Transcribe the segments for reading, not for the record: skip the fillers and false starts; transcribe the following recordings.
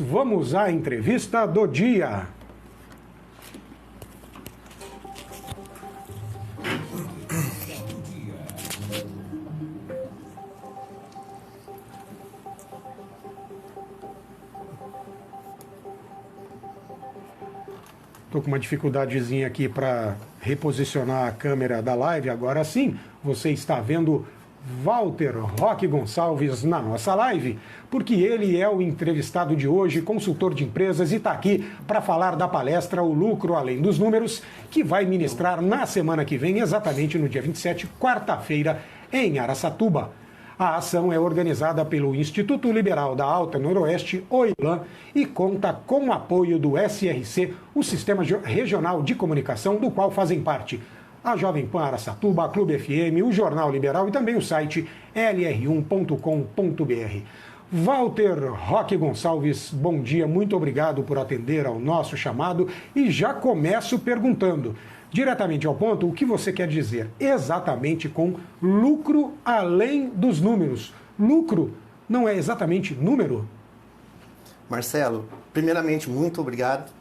vamos à entrevista do dia. Estou com uma dificuldadezinha aqui para reposicionar a câmera da live. Agora sim, você está vendo Walter Roque Gonçalves na nossa live, porque ele é o entrevistado de hoje, consultor de empresas, e está aqui para falar da palestra O Lucro Além dos Números, que vai ministrar na semana que vem, exatamente no dia 27, quarta-feira, em Araçatuba. A ação é organizada pelo Instituto Liberal da Alta Noroeste, o ILAN, e conta com o apoio do SRC, o Sistema Regional de Comunicação, do qual fazem parte a Jovem Pan Araçatuba, a Clube FM, o Jornal Liberal e também o site lr1.com.br. Walter Roque Gonçalves, bom dia, muito obrigado por atender ao nosso chamado e já começo perguntando, diretamente ao ponto, o que você quer dizer exatamente com lucro além dos números? Lucro não é exatamente número? Marcelo, primeiramente, muito obrigado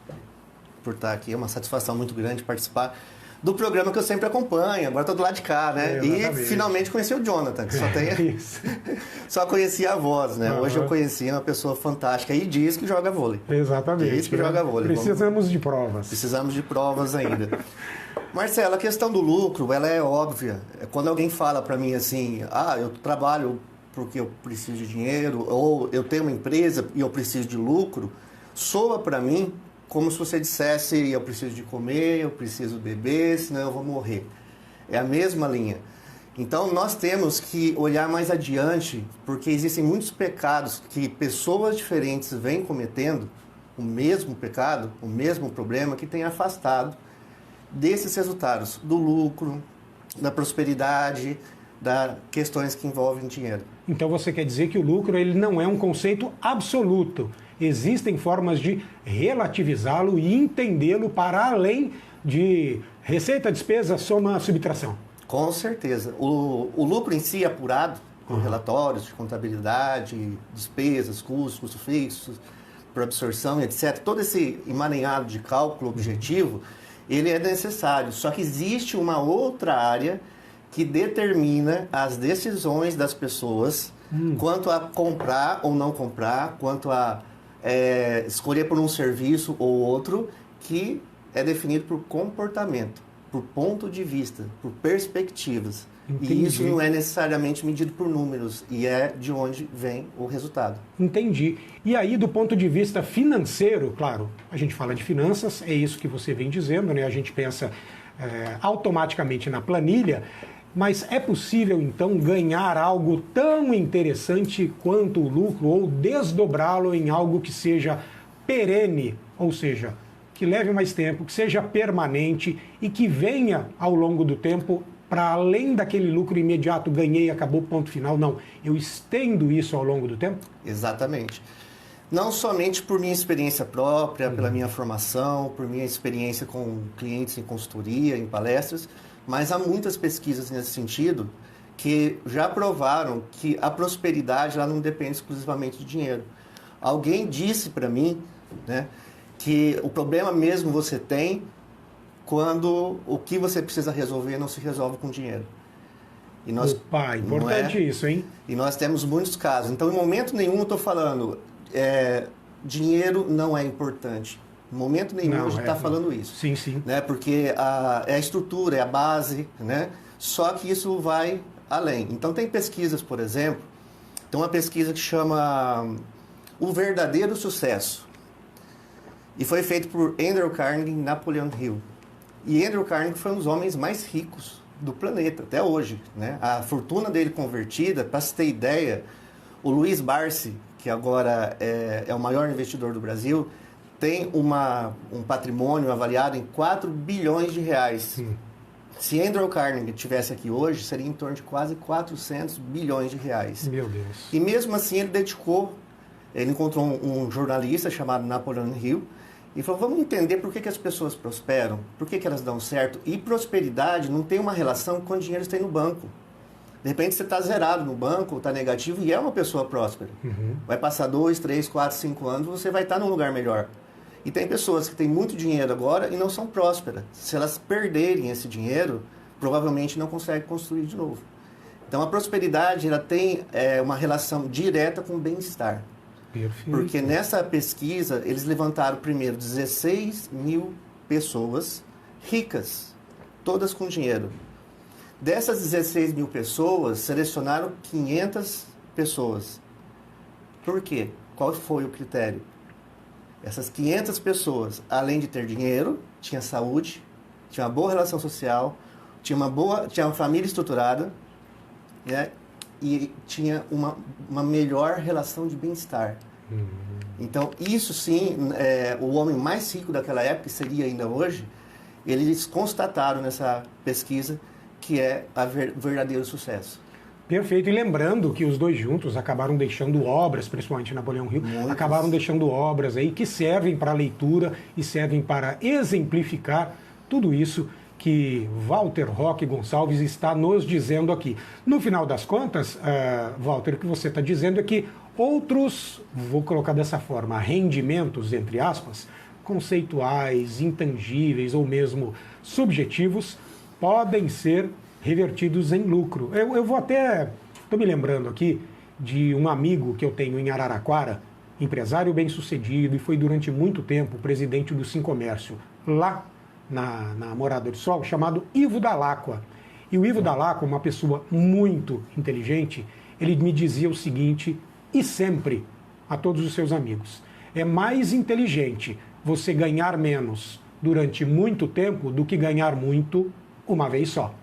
por estar aqui. É uma satisfação muito grande participar do programa que eu sempre acompanho. Agora estou do lado de cá, né? E finalmente conheci o Jonathan, que só conhecia a voz, né? Hoje eu conheci uma pessoa fantástica e diz que joga vôlei. Exatamente. Diz que joga vôlei. Precisamos de provas. Precisamos de provas ainda. Marcelo, a questão do lucro, ela é óbvia. Quando alguém fala para mim assim, eu trabalho porque eu preciso de dinheiro, ou eu tenho uma empresa e eu preciso de lucro, soa para mim como se você dissesse, eu preciso de comer, eu preciso beber, senão eu vou morrer. É a mesma linha. Então, nós temos que olhar mais adiante, porque existem muitos pecados que pessoas diferentes vêm cometendo, o mesmo pecado, o mesmo problema, que tem afastado desses resultados, do lucro, da prosperidade, das questões que envolvem dinheiro. Então, você quer dizer que o lucro ele não é um conceito absoluto. Existem formas de relativizá-lo e entendê-lo para além de receita, despesa, soma, subtração. Com certeza. O lucro em si é apurado com relatórios de contabilidade, despesas, custos fixos, por absorção, etc. Todo esse emaranhado de cálculo objetivo, ele é necessário. Só que existe uma outra área que determina as decisões das pessoas quanto a comprar ou não comprar, quanto a escolher por um serviço ou outro, que é definido por comportamento, por ponto de vista, por perspectivas. Entendi. E isso não é necessariamente medido por números, e é de onde vem o resultado. Entendi. E aí, do ponto de vista financeiro, claro, a gente fala de finanças, é isso que você vem dizendo, né? A gente pensa automaticamente na planilha, mas é possível, então, ganhar algo tão interessante quanto o lucro ou desdobrá-lo em algo que seja perene, ou seja, que leve mais tempo, que seja permanente e que venha ao longo do tempo para além daquele lucro imediato, ganhei, acabou, ponto final. Não, eu estendo isso ao longo do tempo? Exatamente. Não somente por minha experiência própria, pela minha formação, por minha experiência com clientes em consultoria, em palestras, mas há muitas pesquisas nesse sentido que já provaram que a prosperidade ela não depende exclusivamente de dinheiro. Alguém disse para mim, né, que o problema mesmo você tem quando o que você precisa resolver não se resolve com dinheiro. E nós, opa, importante isso, hein? E nós temos muitos casos. Então, em momento nenhum eu estou falando, dinheiro não é importante. Em momento nenhum a gente está falando isso. Sim, sim. Né? Porque é a estrutura, é a base, né? Só que isso vai além. Então, tem pesquisas, por exemplo, tem uma pesquisa que chama O Verdadeiro Sucesso. E foi feito por Andrew Carnegie e Napoleon Hill. E Andrew Carnegie foi um dos homens mais ricos do planeta, até hoje. Né? A fortuna dele convertida, para se ter ideia, o Luiz Barsi, que agora é o maior investidor do Brasil, tem um patrimônio avaliado em 4 bilhões de reais. Sim. Se Andrew Carnegie estivesse aqui hoje, seria em torno de quase 400 bilhões de reais. Meu Deus. E mesmo assim ele encontrou um jornalista chamado Napoleon Hill e falou, vamos entender por que as pessoas prosperam, por que elas dão certo. E prosperidade não tem uma relação com quanto dinheiro você tem no banco. De repente você está zerado no banco, está negativo e é uma pessoa próspera. Vai passar 2, 3, 4, 5 anos, você vai estar num lugar melhor. E tem pessoas que têm muito dinheiro agora e não são prósperas. Se elas perderem esse dinheiro, provavelmente não conseguem construir de novo. Então a prosperidade ela tem uma relação direta com o bem-estar. Perfeito. Porque nessa pesquisa eles levantaram primeiro 16 mil pessoas ricas, todas com dinheiro. Dessas 16 mil pessoas, selecionaram 500 pessoas. Por quê? Qual foi o critério? Essas 500 pessoas, além de ter dinheiro, tinha saúde, tinha uma boa relação social, tinha uma família estruturada, né? E tinha uma melhor relação de bem-estar. Então, isso sim, o homem mais rico daquela época, que seria ainda hoje, eles constataram nessa pesquisa que é o verdadeiro sucesso. Perfeito. E lembrando que os dois juntos acabaram deixando obras, principalmente Napoleão Hill, acabaram deixando obras aí que servem para leitura e servem para exemplificar tudo isso que Walter Roque Gonçalves está nos dizendo aqui. No final das contas, Walter, o que você está dizendo é que outros, vou colocar dessa forma, rendimentos, entre aspas, conceituais, intangíveis ou mesmo subjetivos, podem ser revertidos em lucro. Eu vou até... Estou me lembrando aqui de um amigo que eu tenho em Araraquara, empresário bem-sucedido, e foi durante muito tempo presidente do Sincomércio, lá na Morada do Sol, chamado Ivo Dalacqua. E o Ivo Dalacqua, uma pessoa muito inteligente, ele me dizia o seguinte, e sempre, a todos os seus amigos, é mais inteligente você ganhar menos durante muito tempo do que ganhar muito uma vez só.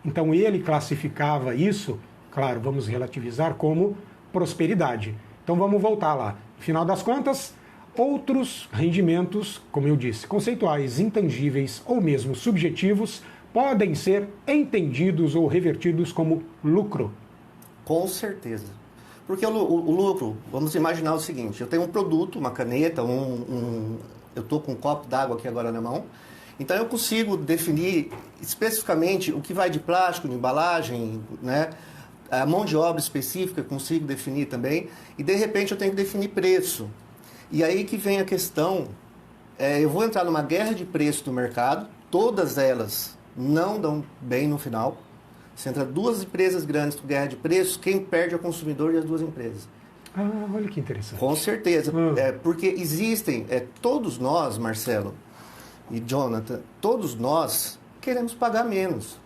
Então ele classificava isso, claro, vamos relativizar, como prosperidade. Então vamos voltar lá. Final das contas, outros rendimentos, como eu disse, conceituais, intangíveis ou mesmo subjetivos, podem ser entendidos ou revertidos como lucro. Com certeza. Porque o lucro, vamos imaginar o seguinte, eu tenho um produto, uma caneta, eu estou com um copo d'água aqui agora na mão, então eu consigo definir especificamente o que vai de plástico, de embalagem, né? A mão de obra específica eu consigo definir também, e de repente eu tenho que definir preço. E aí que vem a questão, eu vou entrar numa guerra de preço do mercado, todas elas não dão bem no final. Se entra duas empresas grandes com guerra de preço, quem perde é o consumidor e as duas empresas. Ah, olha que interessante. Com certeza, porque existem, todos nós, Marcelo e Jonathan, todos nós queremos pagar menos.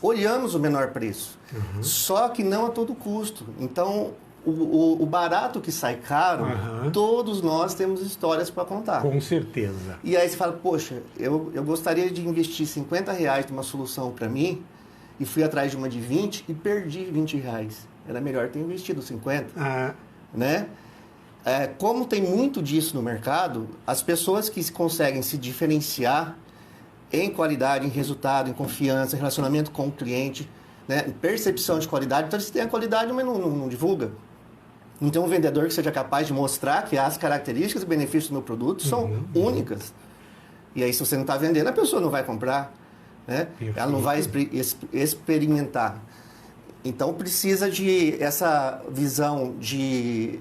Olhamos o menor preço, só que não a todo custo. Então, o barato que sai caro, todos nós temos histórias para contar. Com certeza. E aí você fala, poxa, eu gostaria de investir R$50 numa solução para mim, e fui atrás de uma de 20 e perdi R$20. Era melhor ter investido 50, né? Como tem muito disso no mercado, as pessoas que conseguem se diferenciar em qualidade, em resultado, em confiança, em relacionamento com o cliente, né? Em percepção de qualidade, então eles têm a qualidade, mas não divulga. Não tem um vendedor que seja capaz de mostrar que as características e benefícios do meu produto são únicas. E aí, se você não está vendendo, a pessoa não vai comprar. Né? Ela não vai experimentar. Então precisa de essa visão de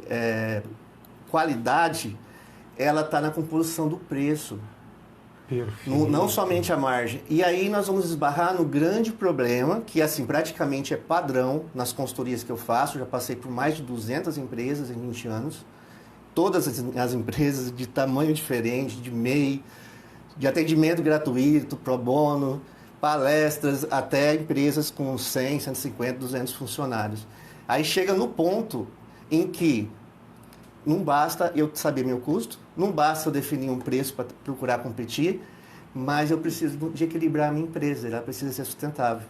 qualidade, ela está na composição do preço. Não somente a margem. E aí nós vamos esbarrar no grande problema, que assim, praticamente é padrão nas consultorias que eu faço, já passei por mais de 200 empresas em 20 anos, todas as empresas de tamanho diferente, de MEI, de atendimento gratuito, pro bono, palestras, até empresas com 100, 150, 200 funcionários. Aí chega no ponto em que não basta eu saber meu custo, não basta eu definir um preço para procurar competir, mas eu preciso de equilibrar a minha empresa, ela precisa ser sustentável.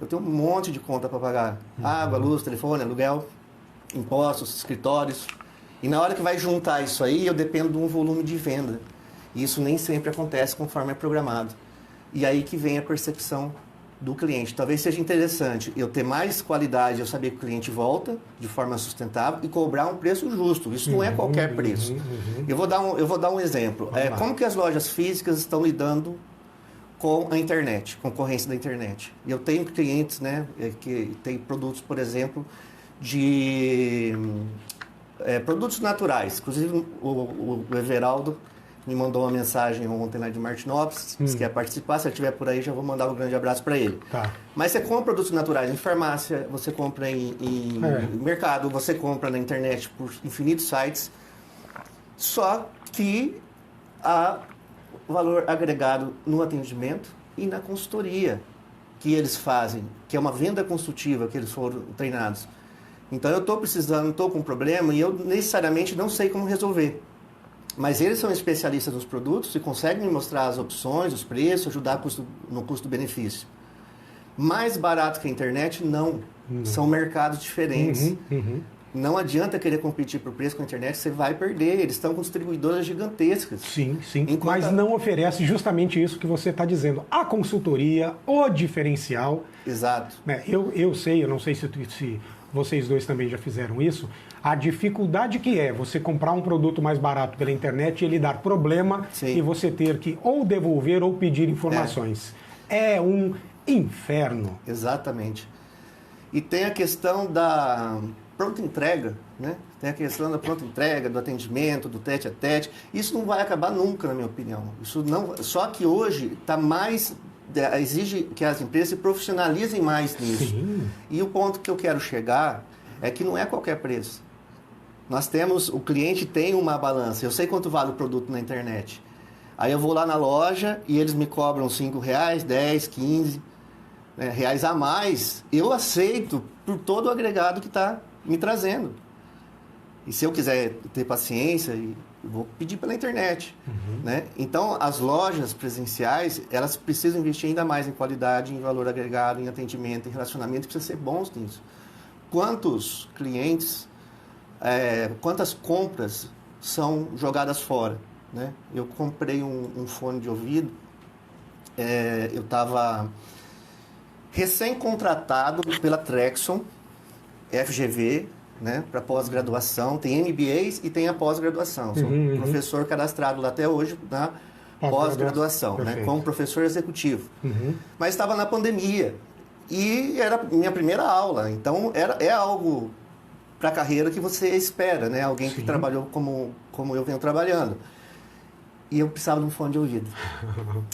Eu tenho um monte de conta para pagar, água, luz, telefone, aluguel, impostos, escritórios, e na hora que vai juntar isso aí, eu dependo de um volume de venda. E isso nem sempre acontece conforme é programado. E aí que vem a percepção do cliente. Talvez seja interessante eu ter mais qualidade, eu saber que o cliente volta de forma sustentável e cobrar um preço justo. Isso não é qualquer preço. Eu vou dar um exemplo. Como que as lojas físicas estão lidando com a internet, concorrência da internet. E eu tenho clientes, né, que tem produtos, por exemplo, de produtos naturais. Inclusive, o Everaldo me mandou uma mensagem ontem lá de Martinópolis, se quer participar, se ele estiver por aí, já vou mandar um grande abraço para ele. Tá. Mas você compra produtos naturais em farmácia, você compra em mercado, você compra na internet por infinitos sites, só que há valor agregado no atendimento e na consultoria que eles fazem, que é uma venda consultiva que eles foram treinados. Então eu estou precisando, estou com um problema e eu necessariamente não sei como resolver. Mas eles são especialistas nos produtos e conseguem me mostrar as opções, os preços, ajudar no custo-benefício. Mais barato que a internet, não. São mercados diferentes. Não adianta querer competir por preço com a internet, você vai perder. Eles estão com distribuidoras gigantescas. Sim. Mas não oferece justamente isso que você está dizendo. A consultoria, o diferencial. Exato. Eu sei, eu não sei se vocês dois também já fizeram isso, a dificuldade que é você comprar um produto mais barato pela internet e ele dar problema e você ter que ou devolver ou pedir informações. É um inferno. Exatamente. E tem a questão da pronta entrega, né? Tem a questão da pronta entrega, do atendimento, do tete a tete. Isso não vai acabar nunca, na minha opinião. Isso não. Só que hoje está mais exige que as empresas se profissionalizem mais nisso. Sim. E o ponto que eu quero chegar é que não é qualquer preço. O cliente tem uma balança. Eu sei quanto vale o produto na internet. Aí eu vou lá na loja e eles me cobram R$5, 10, 15 reais a mais. Eu aceito por todo o agregado que está me trazendo. E se eu quiser ter paciência, eu vou pedir pela internet. Né? Então, as lojas presenciais, elas precisam investir ainda mais em qualidade, em valor agregado, em atendimento, em relacionamento, precisam ser bons nisso. Quantos clientes, quantas compras são jogadas fora? Né? Eu comprei um fone de ouvido, eu estava recém-contratado pela Trexon, FGV, né, para pós-graduação, tem MBAs e tem a pós-graduação. Sou professor cadastrado lá até hoje na pós-graduação, né, como professor executivo. Mas estava na pandemia e era minha primeira aula, então é algo para a carreira que você espera, né, alguém que trabalhou como eu venho trabalhando. E eu precisava de um fone de ouvido.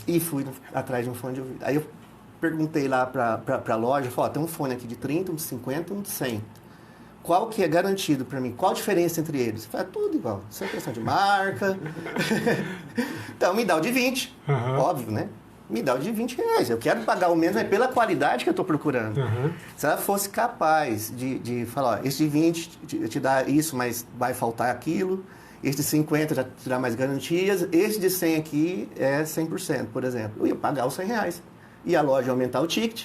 E fui atrás de um fone de ouvido. Aí eu perguntei lá para a loja, falei, tem um fone aqui de 30, um de 50, um de 100. Qual que é garantido para mim? Qual a diferença entre eles? Falei, tudo igual. Isso é questão de marca. Então, me dá o de 20. Óbvio, né? Me dá o de R$20. Eu quero pagar o menos, mas pela qualidade que eu estou procurando. Se ela fosse capaz de falar, ó, esse de 20 te dá isso, mas vai faltar aquilo. Esse de 50 já te dá mais garantias. Esse de 100 aqui é 100%, por exemplo. Eu ia pagar os R$100. E a loja ia aumentar o ticket.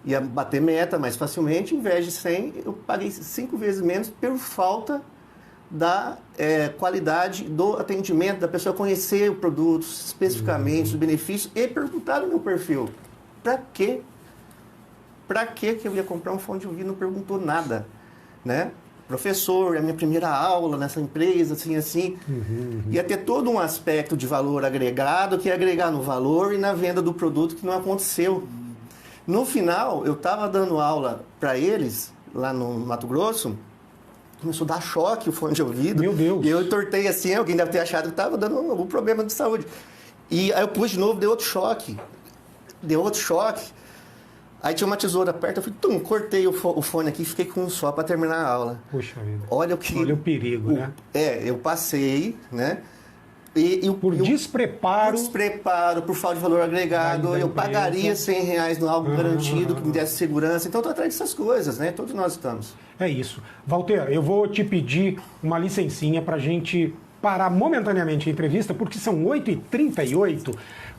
Ia bater meta mais facilmente, em vez de 100, eu paguei 5 vezes menos por falta da qualidade do atendimento, da pessoa conhecer o produto especificamente, os benefícios, e perguntar no meu perfil, para quê? Para que eu ia comprar um fone de ouvido? Não perguntou nada, né? Professor, é a minha primeira aula nessa empresa, assim. Ia ter todo um aspecto de valor agregado, que ia agregar no valor e na venda do produto, que não aconteceu. No final, eu estava dando aula para eles, lá no Mato Grosso, começou a dar choque o fone de ouvido. Meu Deus! E eu entortei assim, alguém deve ter achado que estava dando algum problema de saúde. E aí eu pus de novo, deu outro choque. Aí tinha uma tesoura perto, eu fui, cortei o fone aqui e fiquei com um só para terminar a aula. Puxa vida. Olha o perigo, né? Eu passei, né? Por despreparo. Por despreparo, por falta de valor agregado, eu pagaria R$100 no algo garantido, que me desse segurança. Então, estou atrás dessas coisas, né? Todos nós estamos. É isso. Walter, eu vou te pedir uma licencinha para a gente parar momentaneamente a entrevista, porque são 8h38.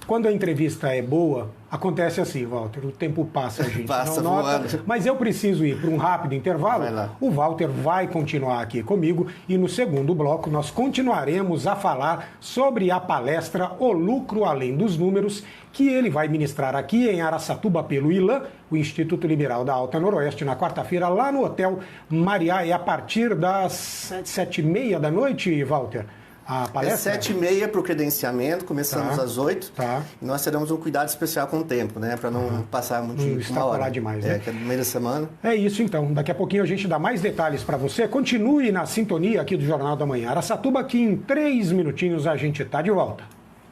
Quando a entrevista é boa, acontece assim, Walter, o tempo passa, a gente passa não nota, voando. mas eu preciso ir para um rápido intervalo. O Walter vai continuar aqui comigo e no segundo bloco nós continuaremos a falar sobre a palestra O Lucro Além dos Números, que ele vai ministrar aqui em Araçatuba pelo ILAN, o Instituto Liberal da Alta Noroeste, na quarta-feira, lá no Hotel Mariá, e a partir das 7h30 da noite, Walter, a palestra? É 7h30 para o credenciamento, começamos Tá. às 8h. Tá. E nós teremos um cuidado especial com o tempo, né? Para não passar muito Não de uma extrapolar hora. demais, né? Que é no meio da semana. É isso então. Daqui a pouquinho a gente dá mais detalhes para você. Continue na sintonia aqui do Jornal da Manhã. Araçatuba, que em 3 minutinhos a gente está de volta.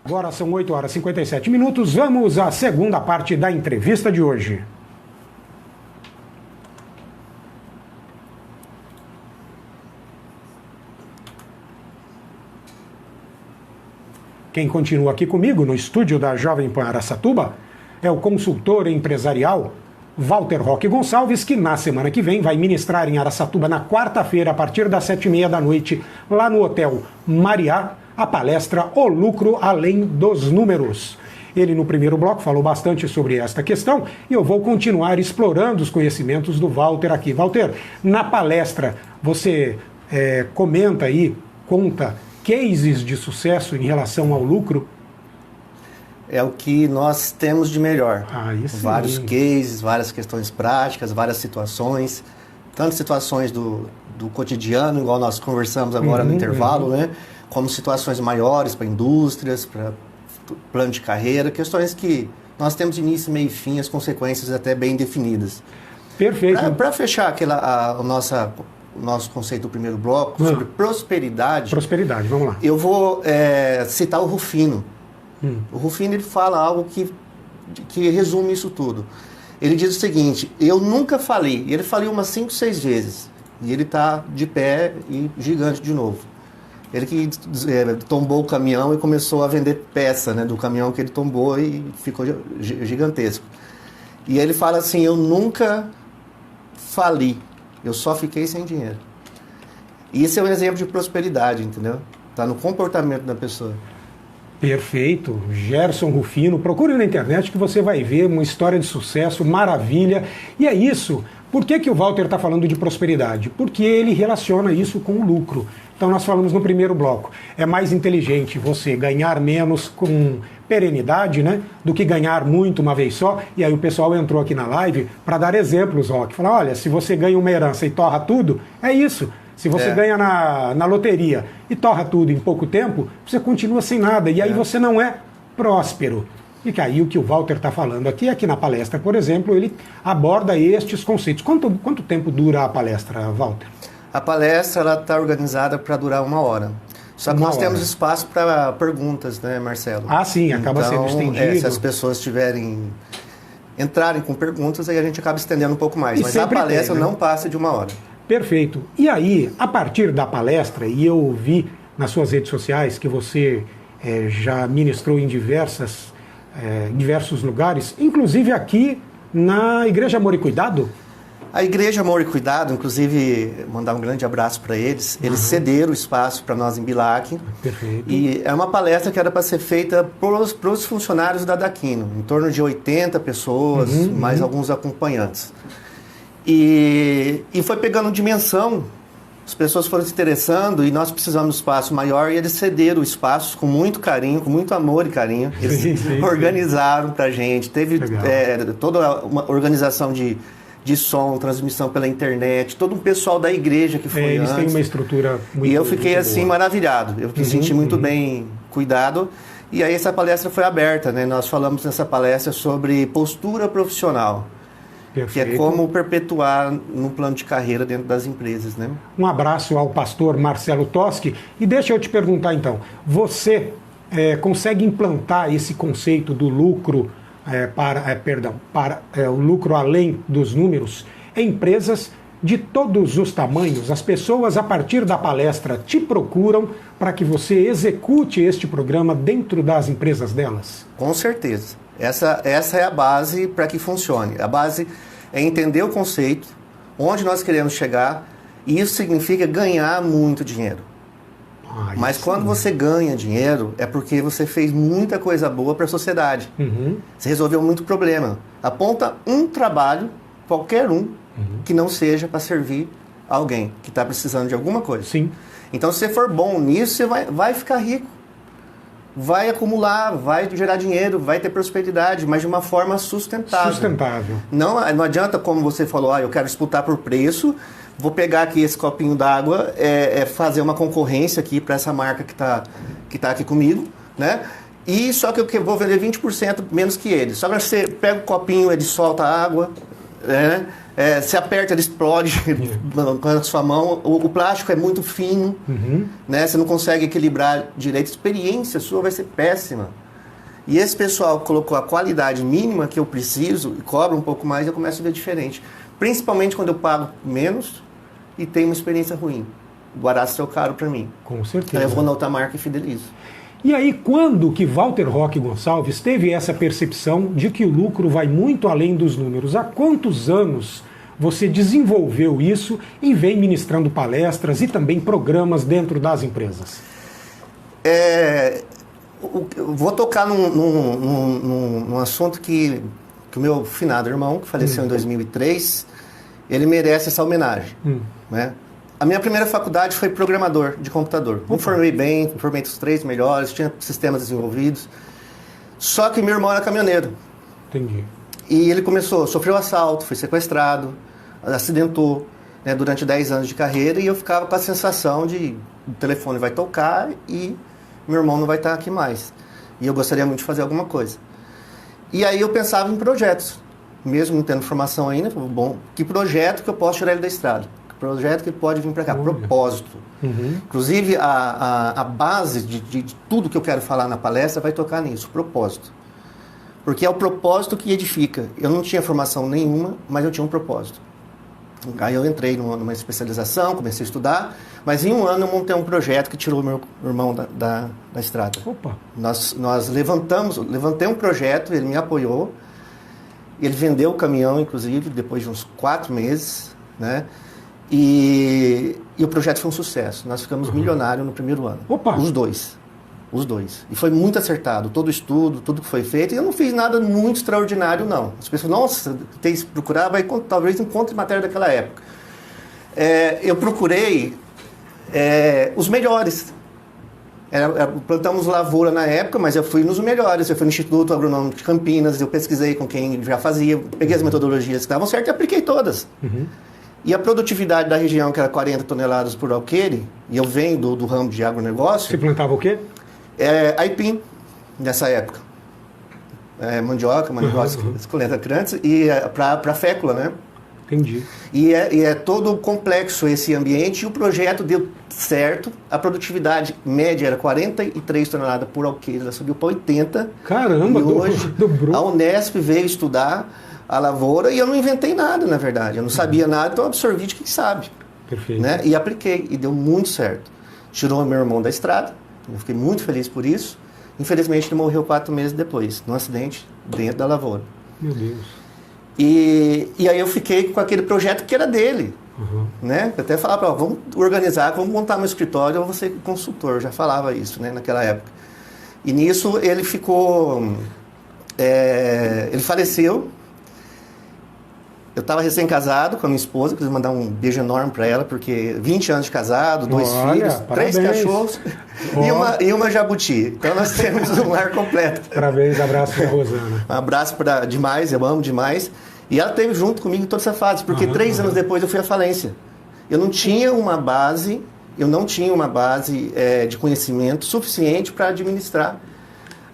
Agora são 8h57. Vamos à segunda parte da entrevista de hoje. Quem continua aqui comigo no estúdio da Jovem Pan Araçatuba é o consultor empresarial Walter Roque Gonçalves, que na semana que vem vai ministrar em Araçatuba na quarta-feira, a partir das 7h30 da noite, lá no Hotel Mariá, a palestra O Lucro Além dos Números. Ele, no primeiro bloco, falou bastante sobre esta questão e eu vou continuar explorando os conhecimentos do Walter aqui. Walter, na palestra, você comenta aí, conta cases de sucesso em relação ao lucro? É o que nós temos de melhor. Vários cases, várias questões práticas, várias situações, tanto situações do cotidiano, igual nós conversamos agora no intervalo, né? Como situações maiores para indústrias, para plano de carreira, questões que nós temos início, meio e fim, as consequências até bem definidas. Perfeito. Para fechar o nosso conceito do primeiro bloco, sobre prosperidade. Prosperidade, vamos lá. Eu vou citar o Rufino. O Rufino, ele fala algo que resume isso tudo. Ele diz o seguinte: eu nunca falei. E ele falou umas 5, 6 vezes. E ele está de pé e gigante de novo. Ele que tombou o caminhão e começou a vender peça, né, do caminhão que ele tombou e ficou gigantesco. E ele fala assim: eu nunca fali. Eu só fiquei sem dinheiro. E esse é um exemplo de prosperidade, entendeu? Está no comportamento da pessoa. Perfeito. Gerson Rufino. Procure na internet que você vai ver uma história de sucesso, maravilha. E é isso. Por que o Walter está falando de prosperidade? Porque ele relaciona isso com o lucro. Então nós falamos no primeiro bloco. É mais inteligente você ganhar menos com perenidade, né, do que ganhar muito uma vez só. E aí o pessoal entrou aqui na live para dar exemplos, Roque. Falar, olha, se você ganha uma herança e torra tudo, é isso. Se você ganha na loteria e torra tudo em pouco tempo, você continua sem nada. E aí você não é próspero. E que aí o que o Walter está falando aqui na palestra, por exemplo, ele aborda estes conceitos. Quanto tempo dura a palestra, Walter? A palestra está organizada para durar 1 hora. Só que nós temos espaço para perguntas, né, Marcelo? Ah, sim, acaba sendo estendido. Se as pessoas entrarem com perguntas, aí a gente acaba estendendo um pouco mais. Mas a palestra não passa de 1 hora. Perfeito. E aí, a partir da palestra, e eu vi nas suas redes sociais que você já ministrou em diversos lugares, inclusive aqui na Igreja Amor e Cuidado. A Igreja Amor e Cuidado, inclusive, mandar um grande abraço para eles. Eles cederam o espaço para nós em Bilac. Perfeito. E é uma palestra que era para ser feita para os funcionários da Daquino, em torno de 80 pessoas, mais alguns acompanhantes. E foi pegando dimensão, as pessoas foram se interessando e nós precisamos de um espaço maior e eles cederam o espaço com muito carinho, com muito amor e carinho. Eles organizaram para a gente, teve toda uma organização de som, transmissão pela internet, todo um pessoal da igreja que foi eles antes. Têm uma estrutura muito. E eu fiquei assim boa. Maravilhado, eu me senti muito bem cuidado. E aí essa palestra foi aberta, né? Nós falamos nessa palestra sobre postura profissional. Perfeito. Que é como perpetuar no plano de carreira dentro das empresas, né? Um abraço ao pastor Marcelo Toschi. E deixa eu te perguntar então, você consegue implantar esse conceito do lucro para o lucro além dos números em empresas de todos os tamanhos? As pessoas, a partir da palestra, te procuram para que você execute este programa dentro das empresas delas? Com certeza. Essa é a base para que funcione. A base é entender o conceito, onde nós queremos chegar, e isso significa ganhar muito dinheiro. Mas quando você ganha dinheiro, é porque você fez muita coisa boa para a sociedade. Você resolveu muito problema. Aponta um trabalho, qualquer um, que não seja para servir alguém que está precisando de alguma coisa. Sim. Então, se você for bom nisso, você vai ficar rico. Vai acumular, vai gerar dinheiro, vai ter prosperidade, mas de uma forma sustentável. Sustentável. Não adianta, como você falou, eu quero disputar por preço, vou pegar aqui esse copinho d'água, fazer uma concorrência aqui para essa marca que tá aqui comigo, né? E só que eu vou vender 20% menos que ele. Só que você pega o copinho, ele solta água, né? Se aperta, ele explode com a sua mão. O plástico é muito fino, né? Você não consegue equilibrar direito. A experiência sua vai ser péssima. E esse pessoal colocou a qualidade mínima que eu preciso e cobra um pouco mais, eu começo a ver diferente. Principalmente quando eu pago menos e tenho uma experiência ruim. O barato saiu caro para mim. Com certeza. Então eu vou na outra marca e fidelizo. E aí, quando que Walter Roque Gonçalves teve essa percepção de que o lucro vai muito além dos números? Há quantos anos você desenvolveu isso e vem ministrando palestras e também programas dentro das empresas? Vou tocar num assunto que o meu finado irmão, que faleceu em 2003, ele merece essa homenagem. Né? A minha primeira faculdade foi programador de computador. Me formei bem, formei os 3 melhores, tinha sistemas desenvolvidos. Só que meu irmão era caminhoneiro. Entendi. E ele sofreu assalto, foi sequestrado, acidentou, né, durante 10 anos de carreira, e eu ficava com a sensação de o telefone vai tocar e meu irmão não vai estar aqui mais. E eu gostaria muito de fazer alguma coisa. E aí eu pensava em projetos, mesmo não tendo formação ainda, bom, que projeto que eu posso tirar ele da estrada? Projeto que pode vir para cá, propósito. Inclusive, a base de tudo que eu quero falar na palestra vai tocar nisso, propósito. Porque é o propósito que edifica. Eu não tinha formação nenhuma, mas eu tinha um propósito. Aí eu entrei numa especialização, comecei a estudar, mas em um ano eu montei um projeto que tirou meu irmão da estrada. Opa! Nós levantei um projeto, ele me apoiou, ele vendeu o caminhão, inclusive, depois de uns 4 meses, né? E o projeto foi um sucesso. Nós ficamos milionários no primeiro ano. Opa! Os dois. E foi muito acertado. Todo o estudo, tudo que foi feito. E eu não fiz nada muito extraordinário, não. As pessoas, nossa, tem que procurar, talvez encontre matéria daquela época. Eu procurei os melhores. Plantamos lavoura na época, mas eu fui nos melhores. Eu fui no Instituto Agronômico de Campinas, eu pesquisei com quem já fazia, peguei as metodologias que estavam certas e apliquei todas. E a produtividade da região, que era 40 toneladas por alqueire, e eu venho do ramo de agronegócio... Você plantava o quê? Aipim, nessa época. Mandioca, escolenta crântice, e para fécula, né? Entendi. E é todo complexo esse ambiente, e o projeto deu certo. A produtividade média era 43 toneladas por alqueire, ela subiu para 80. Caramba, e hoje dobrou. A Unesp veio estudar a lavoura e eu não inventei nada, na verdade. Eu não sabia nada, então eu absorvi de quem sabe. Perfeito. Né? E apliquei, e deu muito certo. Tirou meu irmão da estrada, eu fiquei muito feliz por isso. Infelizmente, ele morreu 4 meses depois, num acidente dentro da lavoura. Meu Deus. E aí eu fiquei com aquele projeto que era dele. Né? Eu até falava, vamos organizar, vamos montar meu escritório, eu vou ser consultor. Eu já falava isso, né, naquela época. E nisso ele ficou... ele faleceu. Eu estava recém-casado com a minha esposa, queria mandar um beijo enorme para ela, porque 20 anos de casado, 2 filhos, parabéns. 3 cachorros e uma jabuti. Então nós temos um lar completo. Parabéns, abraço para a Rosana. Um abraço demais, eu amo demais. E ela esteve junto comigo em toda essa fase, porque 3 anos depois eu fui à falência. Eu não tinha uma base de conhecimento suficiente para administrar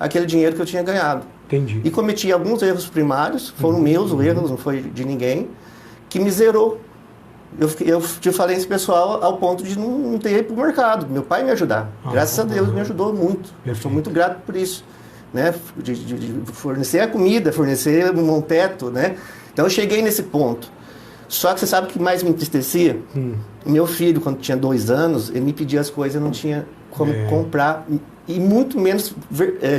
aquele dinheiro que eu tinha ganhado. Entendi. E cometi alguns erros primários, foram meus erros, não foi de ninguém, que me zerou. Eu tive falência pessoal ao ponto de não ter ido para o mercado, meu pai me ajudar. Graças a Deus, me ajudou muito. Eu sou muito grato por isso. Né? De fornecer a comida, fornecer um teto, né? Então eu cheguei nesse ponto. Só que você sabe o que mais me entristecia? Meu filho, quando tinha 2 anos, ele me pedia as coisas, eu não tinha como comprar. E muito menos,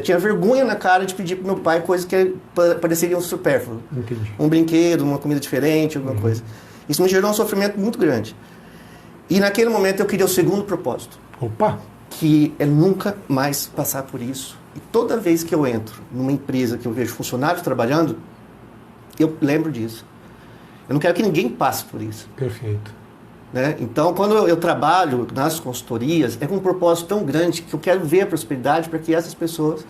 tinha vergonha na cara de pedir para meu pai coisas que pareceriam supérfluas. Entendi. Um brinquedo, uma comida diferente, alguma coisa. Isso me gerou um sofrimento muito grande. E naquele momento eu queria o segundo propósito. Opa! Que é nunca mais passar por isso. E toda vez que eu entro numa empresa que eu vejo funcionários trabalhando, eu lembro disso. Eu não quero que ninguém passe por isso. Perfeito. Né? Então, quando eu trabalho nas consultorias, é com um propósito tão grande que eu quero ver a prosperidade para que essas pessoas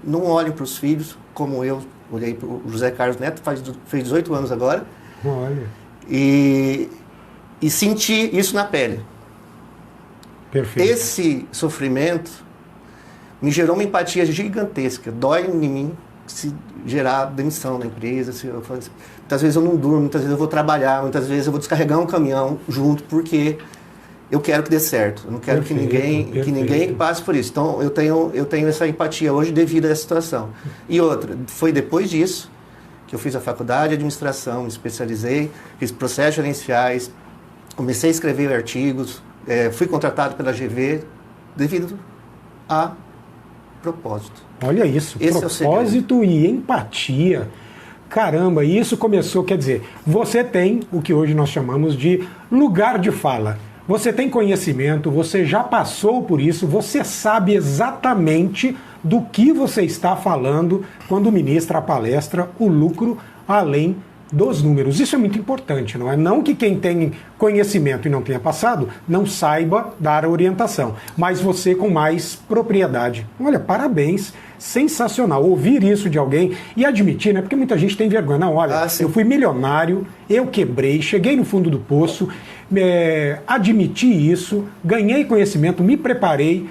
não olhem para os filhos como eu olhei para o José Carlos Neto, fez 18 anos agora. Olha. E e senti isso na pele. Perfeito. Esse sofrimento me gerou uma empatia gigantesca. Dói em mim se gerar demissão da empresa. Muitas vezes eu não durmo, muitas vezes eu vou trabalhar, muitas vezes eu vou descarregar um caminhão junto, porque eu quero que dê certo. Eu não quero que ninguém passe por isso. Então, eu tenho essa empatia hoje devido a essa situação. E outra, foi depois disso que eu fiz a faculdade de administração, me especializei, fiz processos gerenciais, comecei a escrever artigos, fui contratado pela GV devido a propósito. Olha isso, Esse propósito e empatia. Caramba, e isso começou, quer dizer, você tem o que hoje nós chamamos de lugar de fala. Você tem conhecimento, você já passou por isso, você sabe exatamente do que você está falando quando ministra a palestra O Lucro Além dos Números. Isso é muito importante, não é? Não que quem tem conhecimento e não tenha passado não saiba dar a orientação, mas você com mais propriedade. Olha, parabéns, sensacional. Ouvir isso de alguém e admitir, né? Porque muita gente tem vergonha. Não, olha, eu fui milionário, eu quebrei, cheguei no fundo do poço, admiti isso, ganhei conhecimento, me preparei,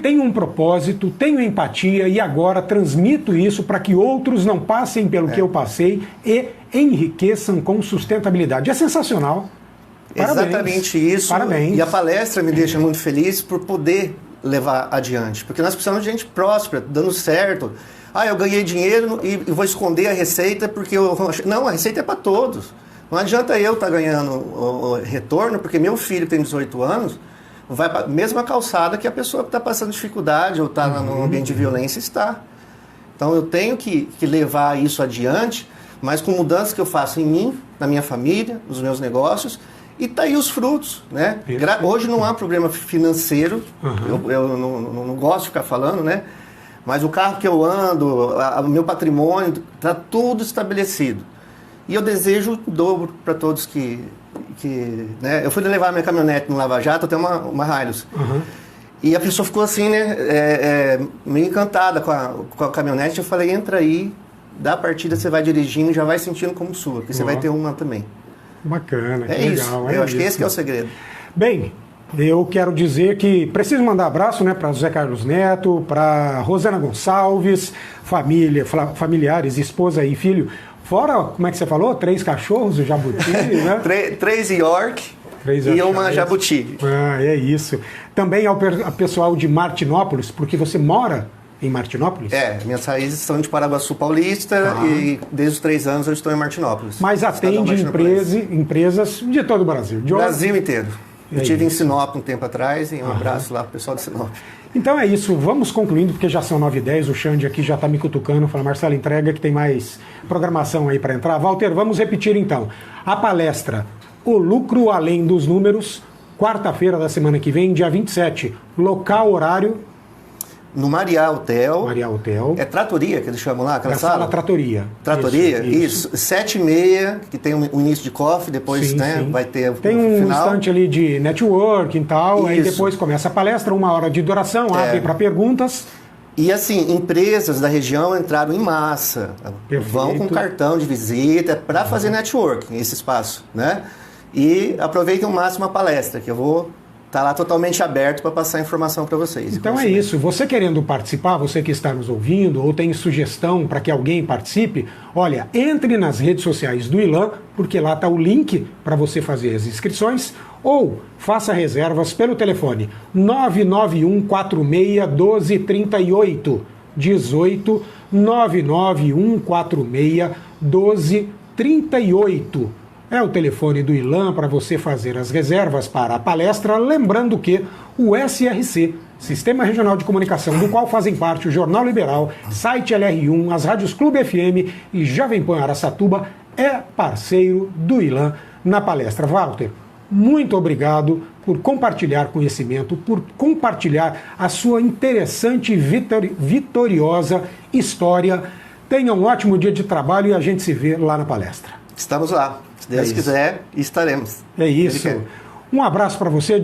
tenho um propósito, tenho empatia e agora transmito isso para que outros não passem pelo que eu passei e enriqueçam com sustentabilidade. É sensacional. Parabéns. Exatamente isso. Parabéns. E a palestra me deixa muito feliz por poder levar adiante. Porque nós precisamos de gente próspera, dando certo. Eu ganhei dinheiro e vou esconder a receita porque Não, a receita é para todos. Não adianta eu estar ganhando o retorno, porque meu filho tem 18 anos, vai para a mesma calçada que a pessoa que está passando dificuldade ou está num ambiente de violência está. Então eu tenho que levar isso adiante, mas com mudanças que eu faço em mim, na minha família, nos meus negócios, e tá aí os frutos, né? Hoje não há problema financeiro, eu não gosto de ficar falando, né? Mas o carro que eu ando, o meu patrimônio, está tudo estabelecido. E eu desejo o dobro para todos né? Eu fui levar minha caminhonete no Lava Jato, até uma Hilux. E a pessoa ficou assim, né? Meio encantada com a caminhonete. Eu falei, entra aí, dá a partida, você vai dirigindo, já vai sentindo como sua, porque você vai ter uma também. Bacana, que isso. Legal. Eu acho que esse que é o segredo. Bem, eu quero dizer que preciso mandar abraço, né, para José Carlos Neto, para Rosana Gonçalves, familiares, esposa e filho. Fora, como é que você falou? 3 cachorros, o jabuti, né? 3 York e uma jabuti. É isso. Também ao pessoal de Martinópolis, porque você mora em Martinópolis? Minhas raízes são de Paraguaçu Paulista e desde os 3 anos eu estou em Martinópolis. Mas atende empresas de todo o Brasil? Brasil inteiro. Eu estive em Sinop um tempo atrás e um abraço lá para o pessoal de Sinop. Então é isso, vamos concluindo, porque já são 9h10, o Xande aqui já está me cutucando, fala, Marcelo, entrega que tem mais programação aí para entrar. Walter, vamos repetir então. A palestra O Lucro Além dos Números, quarta-feira da semana que vem, dia 27. Local, horário? No Mariá Hotel. Mariá Hotel. É Tratoria que eles chamam lá, aquela sala? Tratoria. Tratoria? Isso. 7h30, que tem o início de coffee, depois sim. Vai ter tem um instante ali de networking e tal, aí depois começa a palestra, 1 hora de duração, abre para perguntas. E assim, empresas da região entraram em massa, vão com cartão de visita para fazer networking, esse espaço, né? E aproveitem ao máximo a palestra, que eu vou estar lá totalmente aberto para passar informação para vocês. Então é isso. Você querendo participar, você que está nos ouvindo, ou tem sugestão para que alguém participe, olha, entre nas redes sociais do ILAN, porque lá está o link para você fazer as inscrições, ou faça reservas pelo telefone 991461238, 991461238. É o telefone do ILAN para você fazer as reservas para a palestra, lembrando que o SRC, Sistema Regional de Comunicação, do qual fazem parte o Jornal Liberal, Site LR1, as rádios Clube FM e Jovem Pan Araçatuba, é parceiro do ILAN na palestra. Walter, muito obrigado por compartilhar conhecimento, por compartilhar a sua interessante e vitoriosa história. Tenha um ótimo dia de trabalho e a gente se vê lá na palestra. Estamos lá. Se Deus quiser, estaremos. É isso. Um abraço para você.